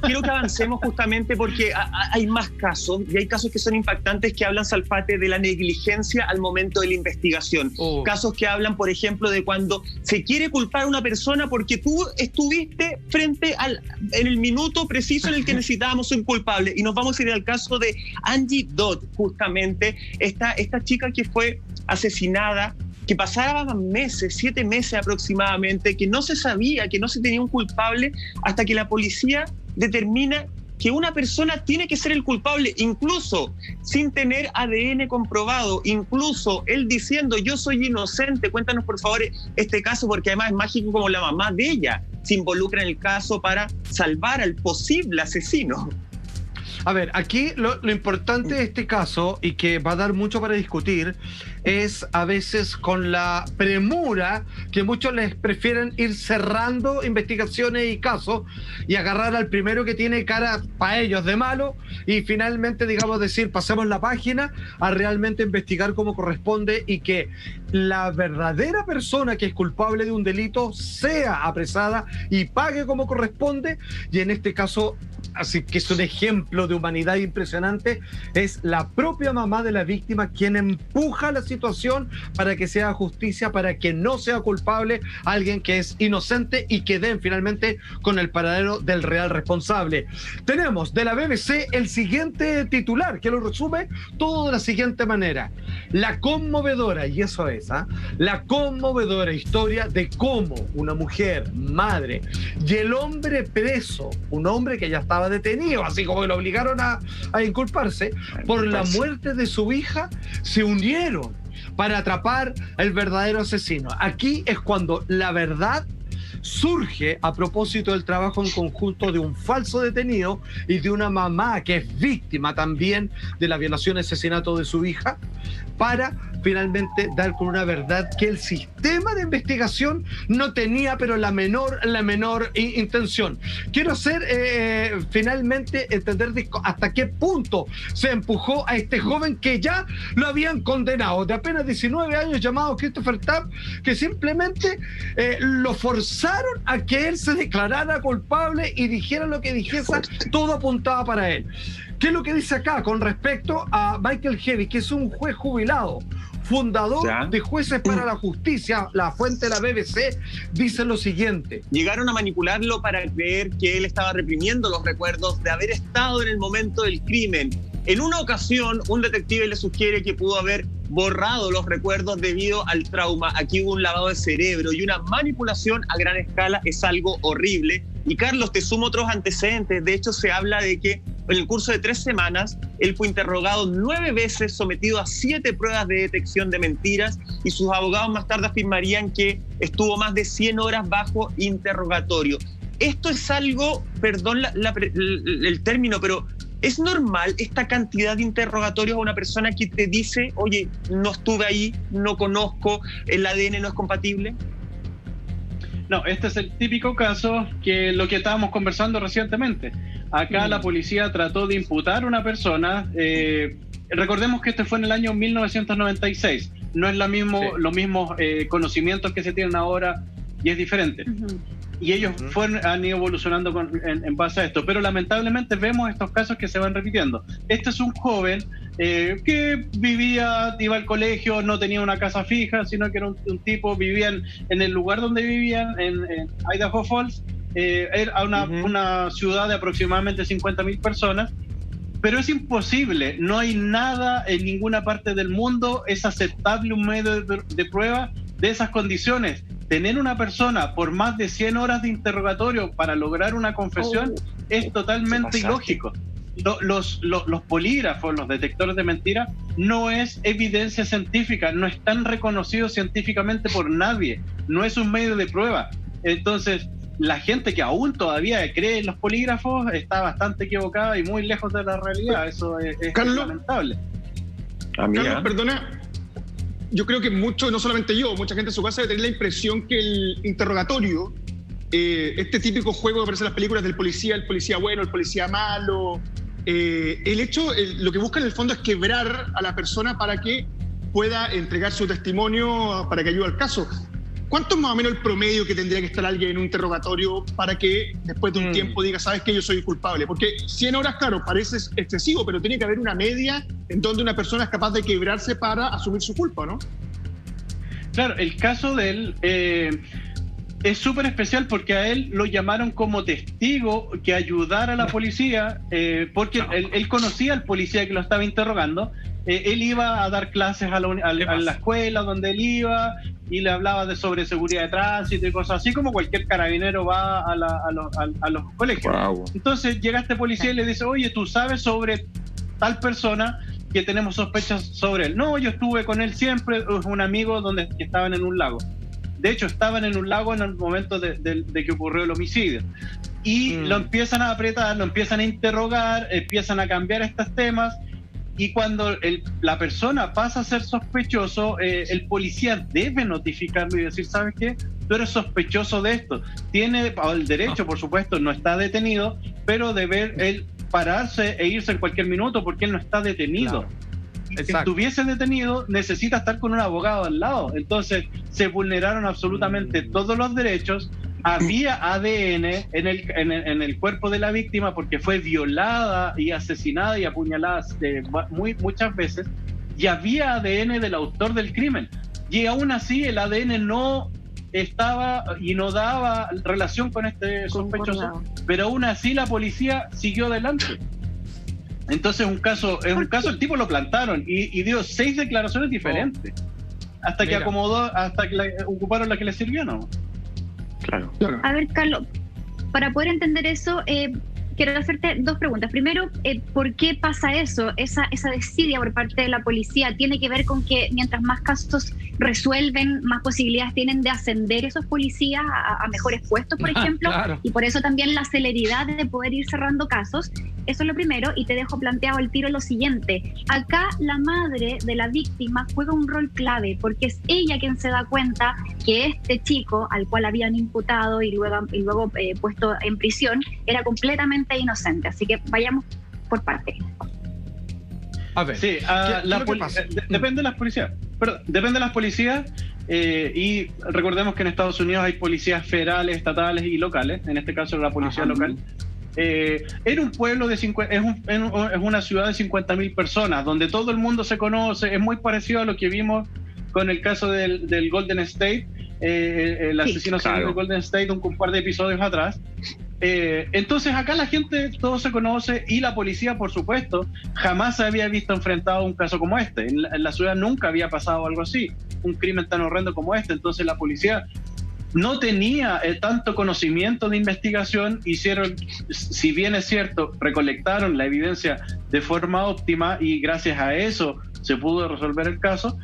quiero que avancemos justamente porque hay más casos, y hay casos que son impactantes que hablan, Salfate, de la negligencia al momento de la investigación. Casos que hablan, por ejemplo, de cuando se quiere culpar a una persona porque tú estuviste en el minuto preciso en el que necesitábamos un culpable. Y nos vamos a ir al caso de Angie Dodd, justamente, esta chica que fue asesinada, que pasaban meses, 7 meses aproximadamente, que no se sabía, que no se tenía un culpable, hasta que la policía determina que una persona tiene que ser el culpable, incluso sin tener ADN comprobado, incluso él diciendo yo soy inocente. Cuéntanos por favor este caso, porque además es mágico como la mamá de ella se involucra en el caso para salvar al posible asesino. A ver, aquí lo importante de este caso, y que va a dar mucho para discutir, es a veces con la premura que muchos les prefieren ir cerrando investigaciones y casos y agarrar al primero que tiene cara para ellos de malo y finalmente, digamos, decir, pasemos la página a realmente investigar como corresponde y que la verdadera persona que es culpable de un delito sea apresada y pague como corresponde. Y en este caso, así que es un ejemplo de humanidad impresionante, es la propia mamá de la víctima quien empuja la situación para que sea justicia, para que no sea culpable alguien que es inocente y que den finalmente con el paradero del real responsable. Tenemos de la BBC el siguiente titular que lo resume todo de la siguiente manera: la conmovedora, y eso es, la conmovedora historia de cómo una mujer, madre, y el hombre preso, un hombre que ya estaba detenido, así como que lo obligaron a inculparse por la muerte de su hija, se unieron para atrapar al verdadero asesino. Aquí es cuando la verdad surge a propósito del trabajo en conjunto de un falso detenido y de una mamá que es víctima también de la violación y asesinato de su hija, para finalmente dar con una verdad que el sistema de investigación no tenía, pero la menor intención. Quiero hacer finalmente entender hasta qué punto se empujó a este joven que ya lo habían condenado, de apenas 19 años, llamado Christopher Tapp, que simplemente lo forzaron a que él se declarara culpable y dijera lo que dijese, todo apuntaba para él. ¿Qué es lo que dice acá con respecto a Michael Heavy, que es un juez jubilado, fundador de Jueces para la Justicia? La fuente de la BBC dice lo siguiente: llegaron a manipularlo para creer que él estaba reprimiendo los recuerdos de haber estado en el momento del crimen. En una ocasión, un detective le sugiere que pudo haber borrado los recuerdos debido al trauma. Aquí hubo un lavado de cerebro y una manipulación a gran escala. Es algo horrible. Y Carlos, te sumo otros antecedentes. De hecho, se habla de que en el curso de 3 semanas, él fue interrogado 9 veces, sometido a 7 pruebas de detección de mentiras, y sus abogados más tarde afirmarían que estuvo más de 100 horas bajo interrogatorio. Esto es algo, perdón el término, pero ¿es normal esta cantidad de interrogatorios a una persona que te dice, oye, no estuve ahí, no conozco, el ADN no es compatible? No, este es el típico caso que lo que estábamos conversando recientemente. Acá la policía trató de imputar a una persona. Recordemos que este fue en el año 1996. No es los mismos conocimientos que se tienen ahora y es diferente. Y ellos han ido evolucionando en base a esto. Pero lamentablemente vemos estos casos que se van repitiendo. Este es un joven que iba al colegio, no tenía una casa fija, sino que era un tipo, vivían en el lugar donde vivían, en Idaho Falls, era una ciudad de aproximadamente 50.000 personas. Pero es imposible, no hay nada en ninguna parte del mundo, es aceptable un medio de prueba de esas condiciones. Tener una persona por más de 100 horas de interrogatorio para lograr una confesión es totalmente ilógico. Los polígrafos, los detectores de mentiras, no es evidencia científica, no están reconocidos científicamente por nadie, no es un medio de prueba. Entonces, la gente que aún todavía cree en los polígrafos está bastante equivocada y muy lejos de la realidad. Eso es lamentable. Carlos, perdona. Yo creo que mucho, no solamente yo, mucha gente en su casa debe tener la impresión que el interrogatorio, este típico juego que aparece en las películas del policía, el policía bueno, el policía malo, lo que busca en el fondo es quebrar a la persona para que pueda entregar su testimonio, para que ayude al caso. ¿cuánto es más o menos el promedio que tendría que estar alguien en un interrogatorio para que después de un tiempo diga, sabes que yo soy culpable? Porque 100 horas, claro, parece excesivo, pero tiene que haber una media en donde una persona es capaz de quebrarse para asumir su culpa, ¿no? Claro, el caso de él es súper especial porque a él lo llamaron como testigo que ayudara a la policía, porque él conocía al policía que lo estaba interrogando. Él iba a dar clases a la escuela donde él iba y le hablaba sobre seguridad de tránsito y cosas así, como cualquier carabinero va a los colegios. Wow. Entonces llega este policía y le dice, oye, ¿tú sabes sobre tal persona que tenemos sospechas sobre él? No, yo estuve con él siempre, es un amigo que estaban en un lago. De hecho, estaban en un lago en el momento de que ocurrió el homicidio. Y lo empiezan a apretar, lo empiezan a interrogar, empiezan a cambiar estos temas. Y cuando la persona pasa a ser sospechoso, el policía debe notificarlo y decir, ¿sabes qué? Tú eres sospechoso de esto. Tiene el derecho, por supuesto, no está detenido, pero debe él pararse e irse en cualquier minuto porque él no está detenido. Claro. Si estuviese detenido, necesita estar con un abogado al lado. Entonces, se vulneraron absolutamente todos los derechos. Había ADN en el cuerpo de la víctima porque fue violada y asesinada y apuñalada muchas veces, y había ADN del autor del crimen. Y aún así el ADN no estaba y no daba relación con este sospechoso, pero aún así la policía siguió adelante. Entonces el tipo lo plantaron y dio 6 declaraciones diferentes hasta que ocuparon la que le sirvió, ¿no? Claro. A ver, Carlos, para poder entender eso, quiero hacerte 2 preguntas. Primero, ¿por qué pasa eso? Esa desidia por parte de la policía tiene que ver con que mientras más casos resuelven, más posibilidades tienen de ascender esos policías a mejores puestos, por ejemplo, claro. Y por eso también la celeridad de poder ir cerrando casos. Eso es lo primero, y te dejo planteado al tiro lo siguiente. Acá la madre de la víctima juega un rol clave, porque es ella quien se da cuenta que este chico, al cual habían imputado y luego puesto en prisión, era completamente inocente. Así que vayamos por partes. A ver, sí, depende de las policías. Perdón, depende de las policías. Y recordemos que en Estados Unidos hay policías federales, estatales y locales. En este caso la policía local. Era un pueblo es una ciudad de 50.000 personas donde todo el mundo se conoce. Es muy parecido a lo que vimos con el caso del Golden State, el asesino serial del Golden State, un par de episodios atrás. Entonces acá la gente todo se conoce y la policía, por supuesto, jamás se había visto enfrentado a un caso como este. En la ciudad nunca había pasado algo así, un crimen tan horrendo como este. Entonces la policía no tenía tanto conocimiento de investigación. Hicieron, si bien es cierto, recolectaron la evidencia de forma óptima y gracias a eso se pudo resolver el caso.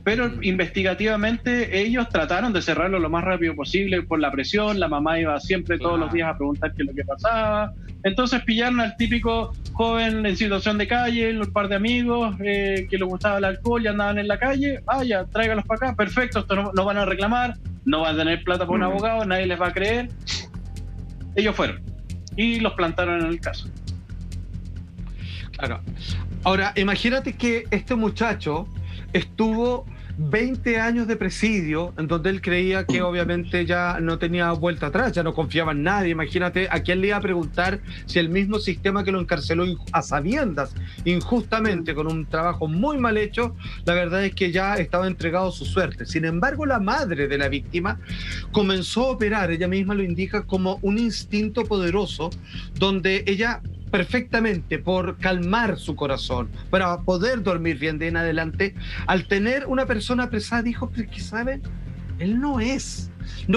Pero investigativamente ellos trataron de cerrarlo lo más rápido posible por la presión. La mamá iba siempre todos los días a preguntar qué es lo que pasaba. Entonces pillaron al típico joven en situación de calle, un par de amigos que les gustaba el alcohol y andaban en la calle. Ya, tráigalos para acá, perfecto, esto no van a reclamar, no van a tener plata por un abogado, nadie les va a creer. Ellos fueron y los plantaron en el caso. Claro. Ahora, imagínate que este muchacho estuvo 20 años de presidio, en donde él creía que obviamente ya no tenía vuelta atrás, ya no confiaba en nadie. Imagínate, ¿a quién le iba a preguntar si el mismo sistema que lo encarceló a sabiendas, injustamente, con un trabajo muy mal hecho, la verdad es que ya estaba entregado a su suerte? Sin embargo, la madre de la víctima comenzó a operar, ella misma lo indica, como un instinto poderoso, donde ella perfectamente, por calmar su corazón, para poder dormir bien de en adelante, al tener una persona apresada, dijo, pero que saben, él no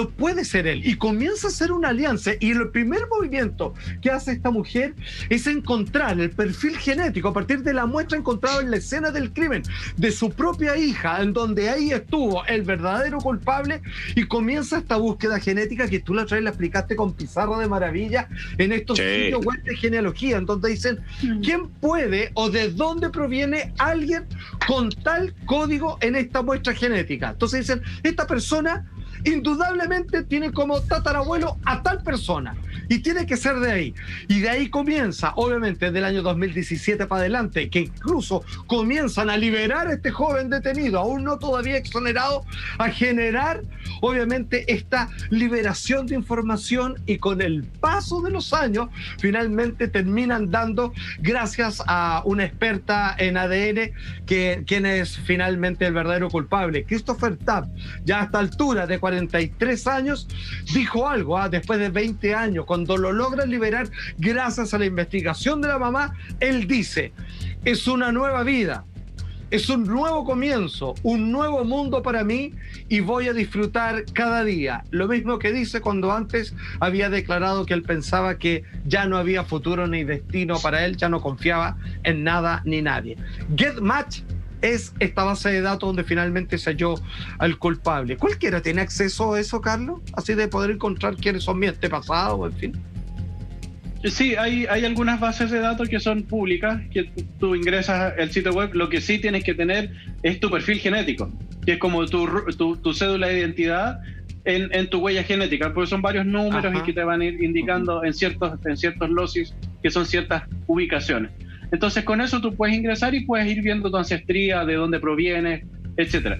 puede ser él, y comienza a hacer una alianza. Y el primer movimiento que hace esta mujer es encontrar el perfil genético a partir de la muestra encontrada en la escena del crimen de su propia hija, en donde ahí estuvo el verdadero culpable, y comienza esta búsqueda genética que tú la otra vez la explicaste con pizarra de maravilla en estos sitios web de genealogía, en donde dicen quién puede o de dónde proviene alguien con tal código en esta muestra genética. Entonces dicen, esta persona indudablemente tiene como tatarabuelo a tal persona y tiene que ser de ahí. Y de ahí comienza, obviamente, del año 2017 para adelante, que incluso comienzan a liberar a este joven detenido, aún no todavía exonerado, a generar, obviamente, esta liberación de información, y con el paso de los años, finalmente terminan dando, gracias a una experta en ADN, quién es finalmente el verdadero culpable. Christopher Tapp, ya a esta altura de 43 años, dijo algo, después de 20 años, cuando lo logran liberar gracias a la investigación de la mamá, él dice: es una nueva vida, es un nuevo comienzo, un nuevo mundo para mí, y voy a disfrutar cada día. Lo mismo que dice cuando antes había declarado que él pensaba que ya no había futuro ni destino para él, ya no confiaba en nada ni nadie. GetMatch es esta base de datos donde finalmente se halló al culpable. ¿Cualquiera tiene acceso a eso, Carlos? Así de poder encontrar quiénes son mis antepasados, en fin. Sí, hay algunas bases de datos que son públicas, que tú ingresas al sitio web. Lo que sí tienes que tener es tu perfil genético, que es como tu cédula de identidad en tu huella genética, porque son varios números. Ajá. Y que te van a ir indicando en ciertos locis, que son ciertas ubicaciones. Entonces, con eso tú puedes ingresar y puedes ir viendo tu ancestría, de dónde provienes, etcétera.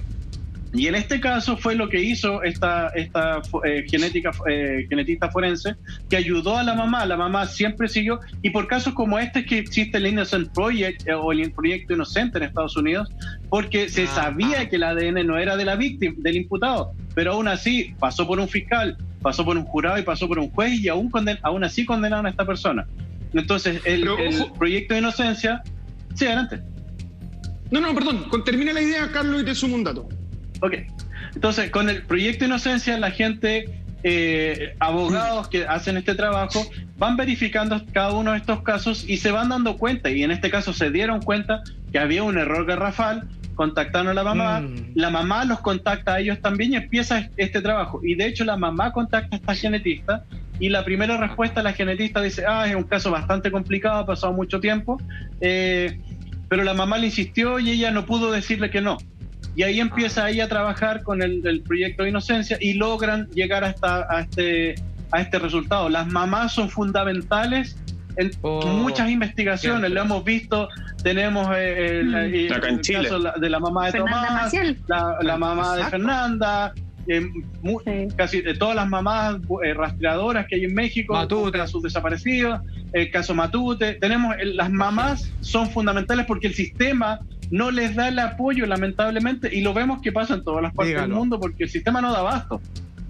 Y en este caso fue lo que hizo esta genetista forense, que ayudó a la mamá. La mamá siempre siguió, y por casos como este es que existe el Innocent Project, o el Proyecto Inocente en Estados Unidos, porque se sabía que el ADN no era de la víctima, del imputado, pero aún así pasó por un fiscal, pasó por un jurado y pasó por un juez, y aún así condenaron a esta persona. Entonces, el Proyecto de Inocencia... Sí, adelante. No, perdón. Termina la idea, Carlos, y te sumo un dato. Ok. Entonces, con el Proyecto de Inocencia, la gente, abogados que hacen este trabajo, van verificando cada uno de estos casos y se van dando cuenta, y en este caso se dieron cuenta que había un error garrafal, contactaron a la mamá, la mamá los contacta a ellos también y empieza este trabajo. Y de hecho la mamá contacta a esta genetista, y la primera respuesta la genetista dice: es un caso bastante complicado, ha pasado mucho tiempo, pero la mamá le insistió y ella no pudo decirle que no. Y ahí empieza ella a trabajar con el Proyecto de Inocencia y logran llegar a este resultado. Las mamás son fundamentales en muchas investigaciones, lo hemos visto. Tenemos el caso de la mamá de Fernanda Tomás, la mamá de Fernanda, casi de todas las mamás rastreadoras que hay en México, Matute, sus desaparecidos, el caso Matute. Las mamás son fundamentales porque el sistema no les da el apoyo, lamentablemente, y lo vemos que pasa en todas las partes del mundo, porque el sistema no da abasto.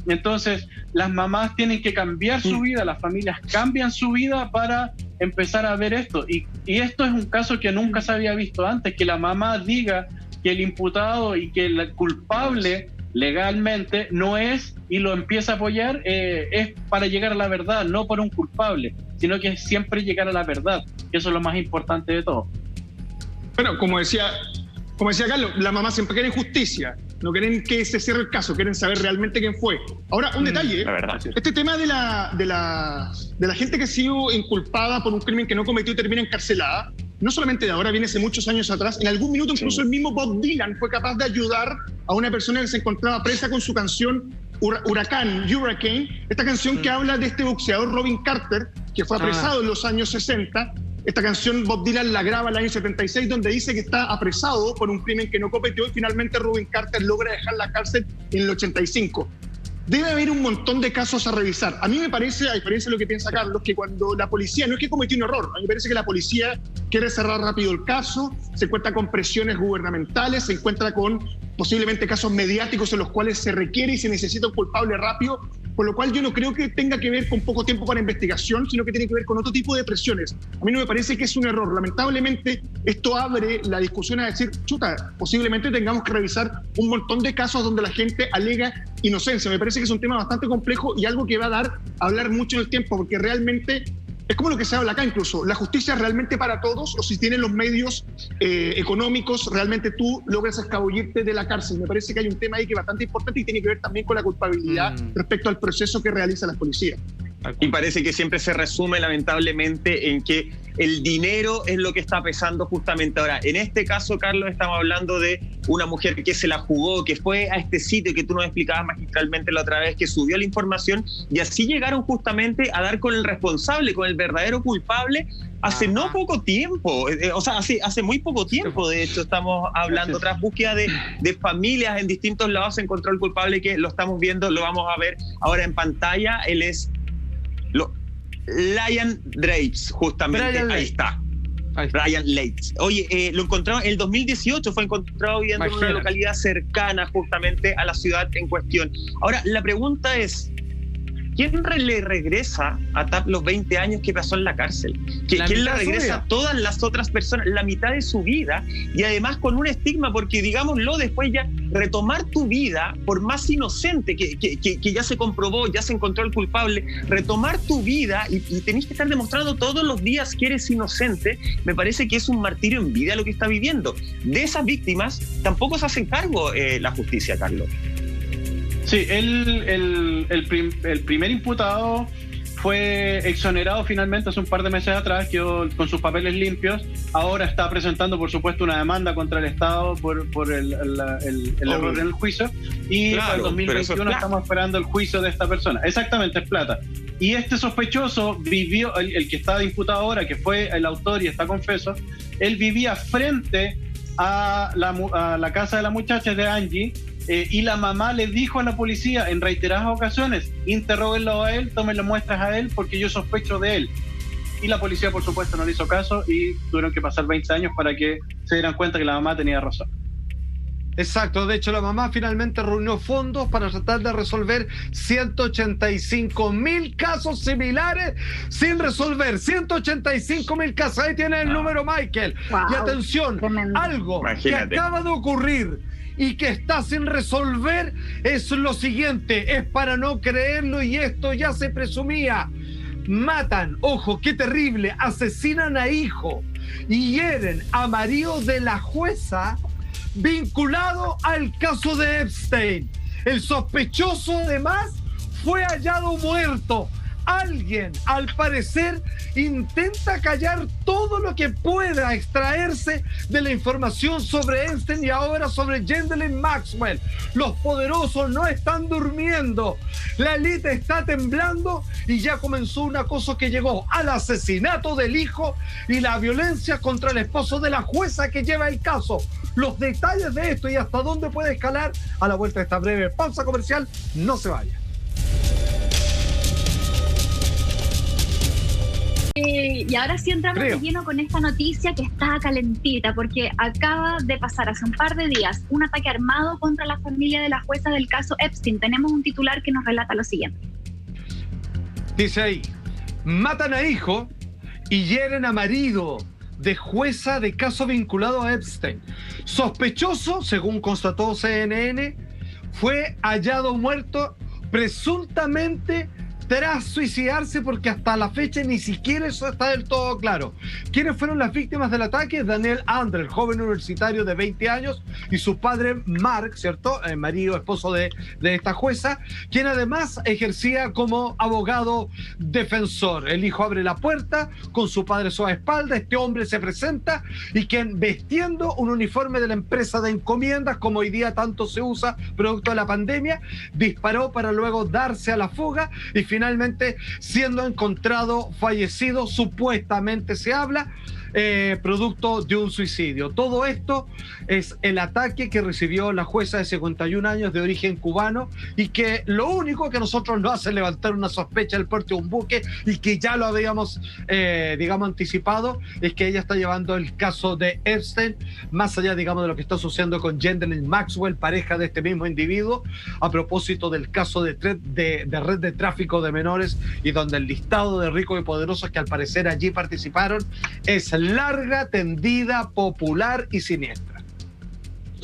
Entonces, las mamás tienen que cambiar su vida, las familias cambian su vida para empezar a ver esto. Y esto es un caso que nunca se había visto antes, que la mamá diga que el imputado y que el culpable legalmente no es, y lo empieza a apoyar, es para llegar a la verdad, no por un culpable, sino que es siempre llegar a la verdad, que eso es lo más importante de todo. Bueno, como decía Carlos, las mamás siempre quieren justicia, no quieren que se cierre el caso, quieren saber realmente quién fue. Ahora, un detalle, este tema de la gente que ha sido inculpada por un crimen que no cometió y termina encarcelada, no solamente de ahora, viene hace muchos años atrás. En algún minuto incluso el mismo Bob Dylan fue capaz de ayudar a una persona que se encontraba presa con su canción Hurricane, esta canción que habla de este boxeador Robin Carter, que fue apresado en los años 60. Esta canción Bob Dylan la graba en el año 76, donde dice que está apresado por un crimen que no cometió, y finalmente Robin Carter logra dejar la cárcel en el 85. Debe haber un montón de casos a revisar. A mí me parece, a diferencia de lo que piensa Carlos, que cuando la policía, no es que cometió un error, a mí me parece que la policía quiere cerrar rápido el caso, se encuentra con presiones gubernamentales, se encuentra con posiblemente casos mediáticos en los cuales se requiere y se necesita un culpable rápido, por lo cual yo no creo que tenga que ver con poco tiempo para investigación, sino que tiene que ver con otro tipo de presiones. A mí no me parece que es un error. Lamentablemente, esto abre la discusión a decir, posiblemente tengamos que revisar un montón de casos donde la gente alega inocencia. Me parece que es un tema bastante complejo y algo que va a dar a hablar mucho en el tiempo, porque realmente es como lo que se habla acá incluso. ¿La justicia es realmente para todos? O si tienen los medios económicos, realmente tú logras escabullirte de la cárcel. Me parece que hay un tema ahí que es bastante importante y tiene que ver también con la culpabilidad respecto al proceso que realizan las policías. Y parece que siempre se resume lamentablemente en que el dinero es lo que está pesando justamente ahora. En este caso, Carlos, estamos hablando de una mujer que se la jugó, que fue a este sitio que tú nos explicabas magistralmente la otra vez, que subió la información y así llegaron justamente a dar con el responsable, con el verdadero culpable, hace no poco tiempo, o sea, hace muy poco tiempo. De hecho, estamos hablando tras búsqueda de familias en distintos lados, se encontró el culpable, que lo estamos viendo, lo vamos a ver ahora en pantalla. Él es Ryan Drapes, justamente. Ahí está. Ryan Leitz. Oye, lo encontraron en el 2018, fue encontrado viviendo en una localidad cercana justamente a la ciudad en cuestión. Ahora, la pregunta es, ¿quién le regresa a TAP los 20 años que pasó en la cárcel? ¿Quién le regresa a todas las otras personas la mitad de su vida? Y además con un estigma, porque digámoslo, después ya retomar tu vida, por más inocente que ya se comprobó, ya se encontró el culpable, retomar tu vida y tenés que estar demostrando todos los días que eres inocente, me parece que es un martirio en vida lo que está viviendo. De esas víctimas tampoco se hacen cargo la justicia, Carlos. Sí, el primer imputado fue exonerado finalmente hace un par de meses atrás, quedó con sus papeles limpios. Ahora está presentando, por supuesto, una demanda contra el Estado por el error en el juicio. Y para el 2021 estamos esperando el juicio de esta persona. Exactamente, es plata. Y este sospechoso vivió, el que está imputado ahora, que fue el autor y está confeso, él vivía frente a la casa de la muchacha, de Angie, y la mamá le dijo a la policía en reiteradas ocasiones: interróguenlo a él, tómenle muestras a él porque yo sospecho de él. Y la policía, por supuesto, no le hizo caso y tuvieron que pasar 20 años para que se dieran cuenta que la mamá tenía razón. Exacto, de hecho la mamá finalmente reunió fondos para tratar de resolver 185.000 casos similares sin resolver. 185.000 casos, ahí tiene el número, Michael. Wow. Y atención, algo que acaba de ocurrir y que está sin resolver es lo siguiente, es para no creerlo y esto ya se presumía. Matan, ojo, qué terrible, asesinan a hijo y hieren a marido de la jueza vinculado al caso de Epstein. El sospechoso además fue hallado muerto. Alguien, al parecer, intenta callar todo lo que pueda extraerse de la información sobre Epstein y ahora sobre Ghislaine Maxwell. Los poderosos no están durmiendo. La élite está temblando y ya comenzó un acoso que llegó al asesinato del hijo y la violencia contra el esposo de la jueza que lleva el caso. Los detalles de esto y hasta dónde puede escalar a la vuelta de esta breve pausa comercial. No se vaya. Y ahora sí entramos de lleno con esta noticia que está calentita, porque acaba de pasar hace un par de días un ataque armado contra la familia de la jueza del caso Epstein. Tenemos un titular que nos relata lo siguiente. Dice ahí: matan a hijo y hieren a marido de jueza de caso vinculado a Epstein. Sospechoso, según constató CNN, fue hallado muerto presuntamente tras suicidarse, porque hasta la fecha ni siquiera eso está del todo claro. ¿Quiénes fueron las víctimas del ataque? Daniel Andre, el joven universitario de 20 años, y su padre Mark, ¿cierto? El marido, esposo de esta jueza, quien además ejercía como abogado defensor. El hijo abre la puerta con su padre a su espalda, este hombre se presenta y quien, vestiendo un uniforme de la empresa de encomiendas, como hoy día tanto se usa producto de la pandemia, disparó para luego darse a la fuga y finalmente siendo encontrado fallecido, supuestamente se habla, producto de un suicidio. Todo esto es el ataque que recibió la jueza de 51 años de origen cubano y que lo único que nosotros nos hace levantar una sospecha del porte de un buque y que ya lo habíamos, digamos, anticipado, es que ella está llevando el caso de Epstein, más allá, digamos, de lo que está sucediendo con Ghislaine Maxwell, pareja de este mismo individuo, a propósito del caso de red de tráfico de menores y donde el listado de ricos y poderosos que al parecer allí participaron es larga, tendida, popular y siniestra.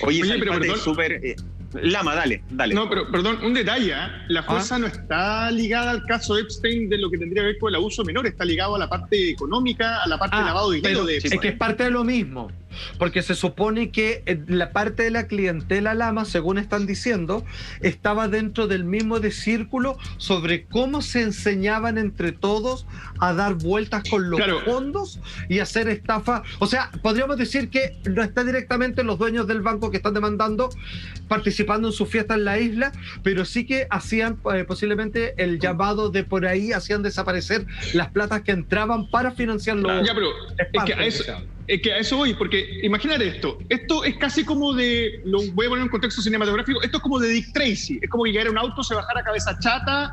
Oye pero perdón, súper... Lama, dale. No, pero perdón, un detalle. La jueza no está ligada al caso Epstein de lo que tendría que ver con el abuso menor, está ligado a la parte económica, a la parte de lavado de dinero de Epstein. Es que es parte de lo mismo. porque se supone que la parte de la clientela Lama, según están diciendo, estaba dentro del mismo de círculo sobre cómo se enseñaban entre todos a dar vueltas con los fondos y hacer estafa. O sea, podríamos decir que no está directamente los dueños del banco que están demandando participando en su fiesta en la isla, pero sí que hacían posiblemente el llamado de por ahí, hacían desaparecer las platas que entraban para financiar los es que a eso voy, porque imagínate esto es casi como lo voy a poner en un contexto cinematográfico, esto es como de Dick Tracy, es como que llegara un auto, se bajara cabeza chata,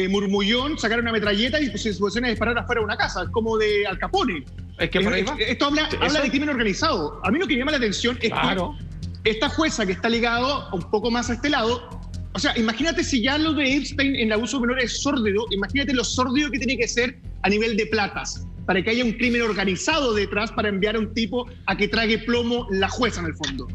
murmullón, sacar una metralleta y pues, se posiciona a disparar afuera de una casa, como de Al Capone. Es que por ahí va. Esto habla de crimen organizado. A mí lo que me llama la atención es que esta jueza que está ligado un poco más a este lado, o sea, imagínate si ya lo de Epstein en el abuso menor es sórdido, imagínate lo sórdido que tiene que ser a nivel de platas, para que haya un crimen organizado detrás para enviar a un tipo a que trague plomo la jueza en el fondo.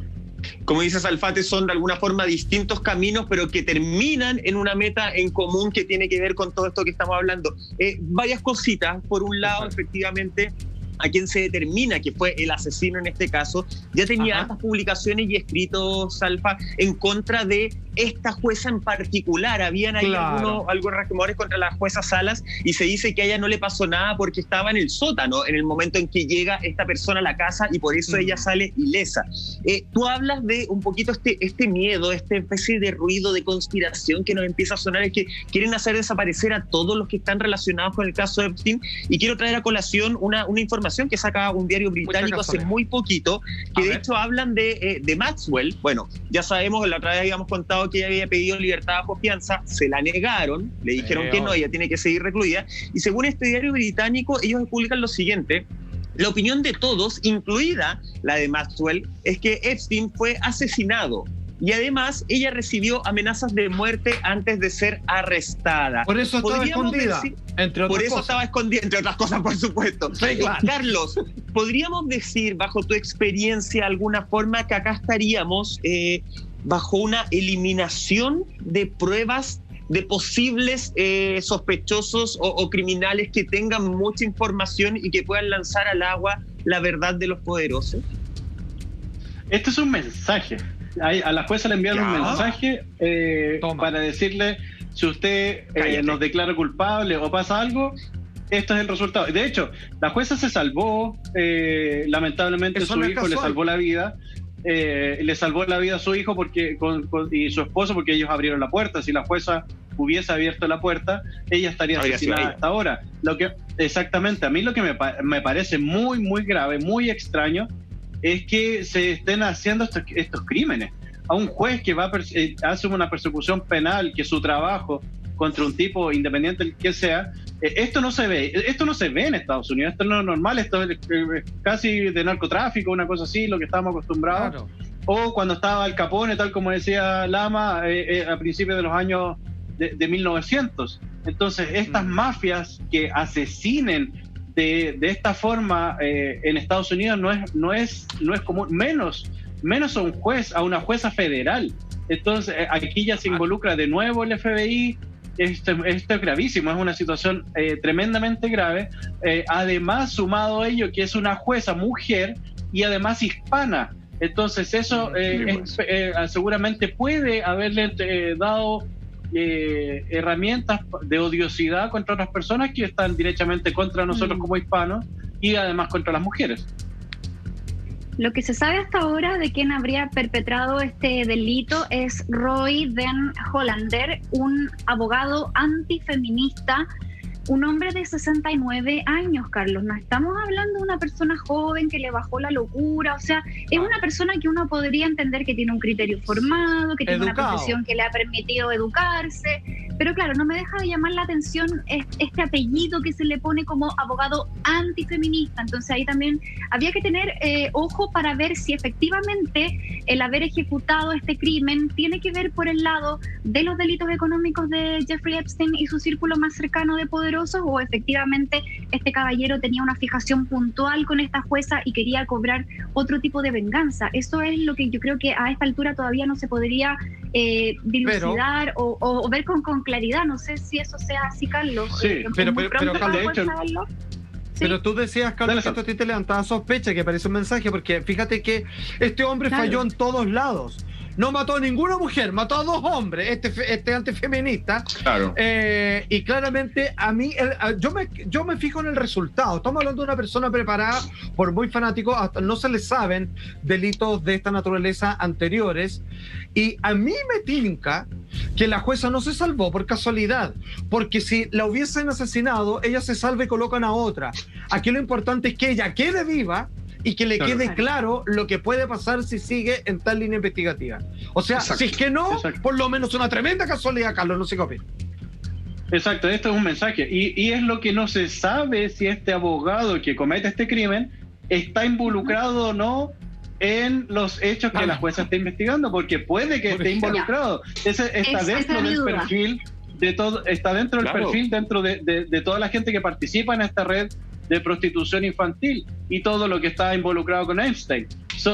Como dice Salfate, son de alguna forma distintos caminos, pero que terminan en una meta en común que tiene que ver con todo esto que estamos hablando. Varias cositas. Por un lado, efectivamente, a quien se determina que fue el asesino en este caso, ya tenía estas publicaciones y escritos, Alfa, en contra de esta jueza en particular. Habían ahí algunos rumores contra la jueza Salas y se dice que a ella no le pasó nada porque estaba en el sótano en el momento en que llega esta persona a la casa y por eso ella sale ilesa. Tú hablas de un poquito este miedo, esta especie de ruido de conspiración que nos empieza a sonar, es que quieren hacer desaparecer a todos los que están relacionados con el caso de Epstein, y quiero traer a colación una información que saca un diario británico hace muy poquito, que de hecho hablan de Maxwell. Bueno, ya sabemos, la otra vez habíamos contado que ella había pedido libertad bajo fianza, se la negaron, le dijeron que no, ella tiene que seguir recluida, y según este diario británico, ellos publican lo siguiente: la opinión de todos, incluida la de Maxwell, es que Epstein fue asesinado. Y además, ella recibió amenazas de muerte antes de ser arrestada. Por eso estaba escondida, entre otras cosas. Por eso estaba escondida, entre otras cosas, por supuesto. Sí, claro. Carlos, ¿podríamos decir, bajo tu experiencia, alguna forma que acá estaríamos bajo una eliminación de pruebas de posibles sospechosos o criminales que tengan mucha información y que puedan lanzar al agua la verdad de los poderosos? Este es un mensaje. A la jueza le enviaron un mensaje para decirle: si usted nos declara culpable o pasa algo, esto es el resultado. De hecho, la jueza se salvó, lamentablemente su hijo le salvó la vida. Le salvó la vida a su hijo y su esposo, porque ellos abrieron la puerta. Si la jueza hubiese abierto la puerta, ella estaría asesinada hasta ahora. Exactamente, a mí lo que me parece muy, muy grave, muy extraño, es que se estén haciendo estos crímenes. A un juez que hace una persecución penal, que es su trabajo, contra un tipo independiente el que sea, esto no se ve en Estados Unidos, esto no es normal, esto es casi de narcotráfico, una cosa así, lo que estábamos acostumbrados. Claro. O cuando estaba Al Capone, tal como decía Lama, a principios de los años de 1900. Entonces, estas mafias que asesinen de esta forma en Estados Unidos no es común, menos a un juez, a una jueza federal. Entonces aquí ya se involucra de nuevo el FBI. Esto es gravísimo, es una situación tremendamente grave. Además, sumado a ello, que es una jueza mujer y además hispana. Entonces eso seguramente puede haberle dado herramientas de odiosidad contra otras personas que están directamente contra nosotros como hispanos y además contra las mujeres. Lo que se sabe hasta ahora de quién habría perpetrado este delito es Roy Den Hollander, un abogado antifeminista, un hombre de 69 años, Carlos. No estamos hablando de una persona joven que le bajó la locura, o sea, es una persona que uno podría entender que tiene un criterio formado, que tiene una profesión que le ha permitido educarse, pero claro, no me deja de llamar la atención este apellido que se le pone como abogado antifeminista. Entonces ahí también había que tener ojo para ver si efectivamente el haber ejecutado este crimen tiene que ver por el lado de los delitos económicos de Jeffrey Epstein y su círculo más cercano de poderosos, o efectivamente este caballero tenía una fijación puntual con esta jueza y quería cobrar otro tipo de venganza. Eso es lo que yo creo que a esta altura todavía no se podría dilucidar o ver con claridad. No sé si eso sea así, Carlos. Sí, pero de hecho, Pero tú decías, Carlos, que esto a ti te levantaba sospecha, que parece un mensaje, porque fíjate que este hombre falló en todos lados. No mató a ninguna mujer, mató a 2 hombres, este antifeminista. Claro. Y claramente a mí, yo me fijo en el resultado. Estamos hablando de una persona preparada, por muy fanático, hasta no se le saben delitos de esta naturaleza anteriores. Y a mí me tinca que la jueza no se salvó por casualidad, porque si la hubiesen asesinado, ella se salva y colocan a otra. Aquí lo importante es que ella quede viva y que le quede claro lo que puede pasar si sigue en tal línea investigativa. O sea, si es que no, por lo menos una tremenda casualidad, Carlos, no sé qué opina. Exacto, esto es un mensaje. Y es lo que no se sabe si este abogado que comete este crimen está involucrado o no en los hechos que la jueza está investigando, porque puede que esté involucrado. Está dentro del perfil de todo, está dentro del perfil, dentro de toda la gente que participa en esta red de prostitución infantil y todo lo que está involucrado con Epstein.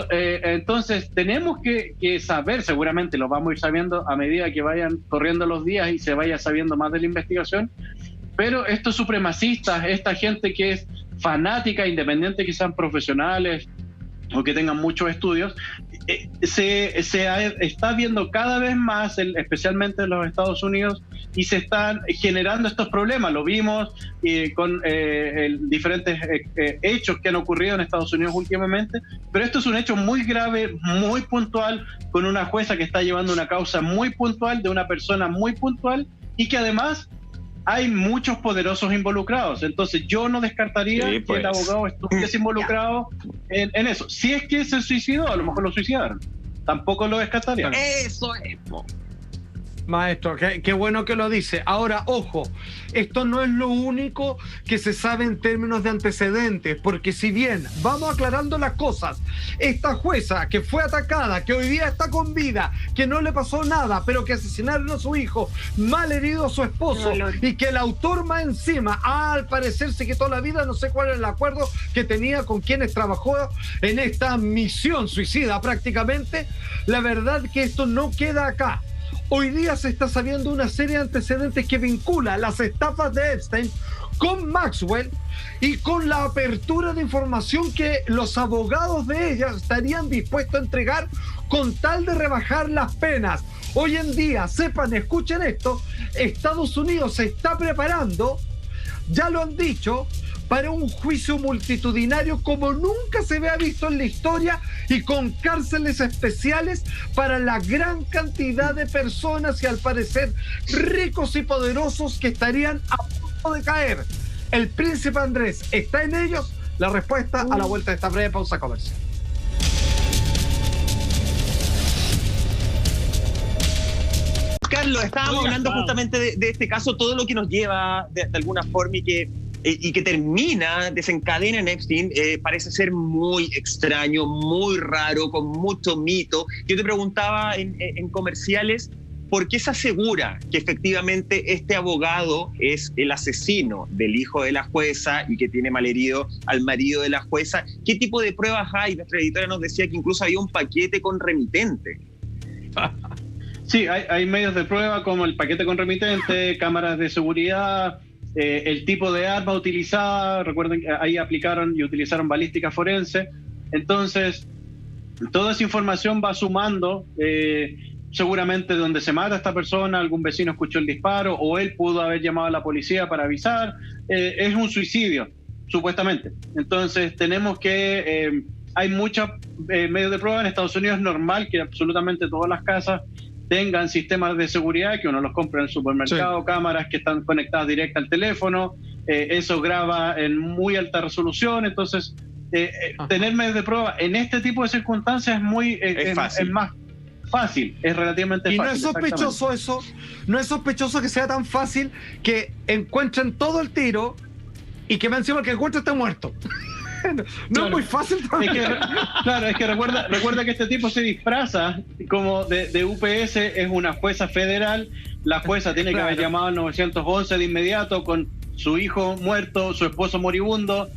Entonces tenemos que saber, seguramente lo vamos a ir sabiendo a medida que vayan corriendo los días y se vaya sabiendo más de la investigación, pero estos supremacistas, esta gente que es fanática, independiente que sean profesionales o que tengan muchos estudios, está viendo cada vez más, especialmente en los Estados Unidos, y se están generando estos problemas. Lo vimos con diferentes hechos que han ocurrido en Estados Unidos últimamente, pero esto es un hecho muy grave, muy puntual, con una jueza que está llevando una causa muy puntual, de una persona muy puntual, y que además hay muchos poderosos involucrados. Entonces yo no descartaría que el abogado estuviese involucrado en eso. Si es que se suicidó, a lo mejor lo suicidaron. Tampoco lo descartaría. Eso es. Maestro, qué bueno que lo dice. Ahora, ojo, esto no es lo único que se sabe en términos de antecedentes, porque si bien vamos aclarando las cosas, esta jueza que fue atacada, que hoy día está con vida, que no le pasó nada, pero que asesinaron a su hijo, mal herido a su esposo, y que el autor más encima, al parecer se quitó la vida, no sé cuál era el acuerdo que tenía con quienes trabajó en esta misión suicida prácticamente, la verdad que esto no queda acá. Hoy día se está sabiendo una serie de antecedentes que vincula las estafas de Epstein con Maxwell y con la apertura de información que los abogados de ella estarían dispuestos a entregar con tal de rebajar las penas. Hoy en día, sepan, escuchen esto, Estados Unidos se está preparando, ya lo han dicho, para un juicio multitudinario como nunca se había visto en la historia y con cárceles especiales para la gran cantidad de personas y al parecer ricos y poderosos que estarían a punto de caer. ¿El príncipe Andrés está en ellos? La respuesta a la vuelta de esta breve pausa comercial. Carlos, estábamos hablando justamente de este caso, todo lo que nos lleva de alguna forma y que termina, desencadena en Epstein, parece ser muy extraño, muy raro, con mucho mito. Yo te preguntaba en comerciales, ¿por qué se asegura que efectivamente este abogado es el asesino del hijo de la jueza y que tiene malherido al marido de la jueza? ¿Qué tipo de pruebas hay? Nuestra editora nos decía que incluso había un paquete con remitente. Sí, hay medios de prueba como el paquete con remitente, cámaras de seguridad, el tipo de arma utilizada. Recuerden que ahí aplicaron y utilizaron balística forense. Entonces, toda esa información va sumando, seguramente donde se mata a esta persona, algún vecino escuchó el disparo o él pudo haber llamado a la policía para avisar. Es un suicidio, supuestamente. Entonces, tenemos que... hay muchos medios de prueba. En Estados Unidos es normal que absolutamente todas las casas tengan sistemas de seguridad, que uno los compra en el supermercado, cámaras que están conectadas directa al teléfono, eso graba en muy alta resolución. Entonces, tener medios de prueba en este tipo de circunstancias es más fácil, es relativamente fácil. Y no es sospechoso eso, no es sospechoso que sea tan fácil que encuentren todo el tiro y que encima el que encuentre esté muerto. No es muy fácil. Es que recuerda que este tipo se disfraza como de UPS, es una jueza federal. La jueza tiene que haber llamado al 911 de inmediato con su hijo muerto, su esposo moribundo,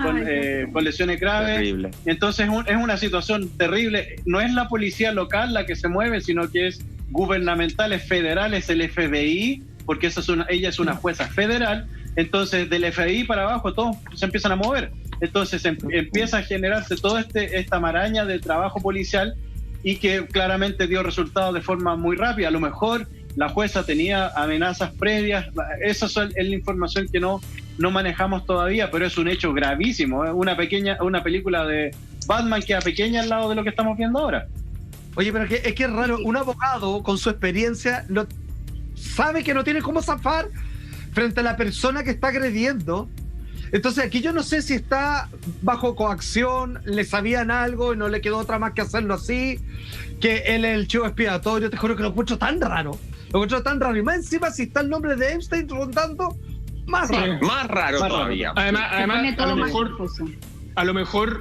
con lesiones graves. Terrible. Entonces es una situación terrible. No es la policía local la que se mueve, sino que es gubernamental, es federal, es el FBI, porque ella es una jueza federal. Entonces, del FBI para abajo, todos se empiezan a mover. Entonces, empieza a generarse toda esta maraña de trabajo policial y que claramente dio resultados de forma muy rápida. A lo mejor la jueza tenía amenazas previas. Esa es la información que no manejamos todavía, pero es un hecho gravísimo. Una película de Batman queda pequeña al lado de lo que estamos viendo ahora. Oye, pero es que es raro. Un abogado con su experiencia sabe que no tiene cómo zafar frente a la persona que está agrediendo. Entonces aquí yo no sé si está bajo coacción, le sabían algo y no le quedó otra más que hacerlo así, que él es el chivo expiatorio. Te juro que lo encuentro tan raro. Y más encima si está el nombre de Epstein rondando, más raro. Sí, más raro todavía. Además a lo mejor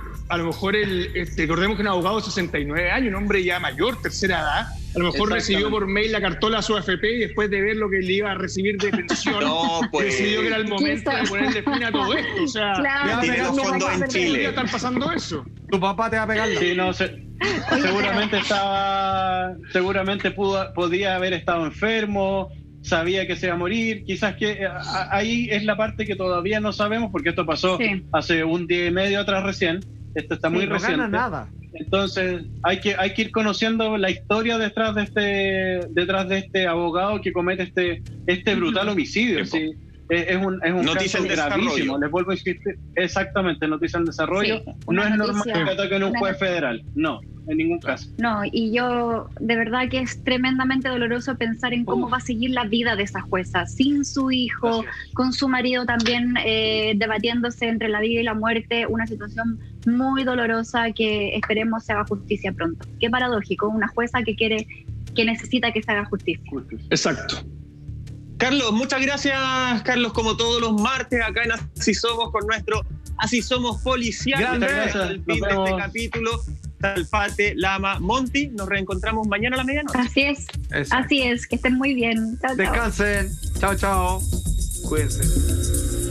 recordemos que un abogado de 69 años, un hombre ya mayor, tercera edad, a lo mejor recibió por mail la cartola a su AFP y después de ver lo que le iba a recibir de pensión, decidió que era el momento de ponerle fin a todo esto. O sea, claro, tiene los fondos en Chile. ¿Están pasando eso? Tu papá te va a pegar. Sí, no sé. Seguramente podía haber estado enfermo, sabía que se iba a morir. Quizás que ahí es la parte que todavía no sabemos, porque esto pasó hace un día y medio atrás recién. Esto está muy reciente. No gana nada. Entonces hay que ir conociendo la historia detrás de este abogado que comete este brutal homicidio. ¿Sí? Es un noticia caso gravísimo. Les vuelvo a insistir. Exactamente, noticia en desarrollo. No es normal que ataquen a un juez federal. No, en ningún caso. No, y yo de verdad que es tremendamente doloroso pensar en cómo va a seguir la vida de esa jueza, sin su hijo, con su marido también debatiéndose entre la vida y la muerte, una situación muy dolorosa que esperemos se haga justicia pronto. Qué paradójico, una jueza que necesita que se haga justicia. Exacto. Carlos, muchas gracias, Carlos, como todos los martes acá en Así Somos con nuestro Así Somos Policial. Gracias. Al fin de este capítulo, Salfate, Lama, Monty, nos reencontramos mañana a la medianoche. Así es, que estén muy bien. Chao, descansen, chao. Cuídense.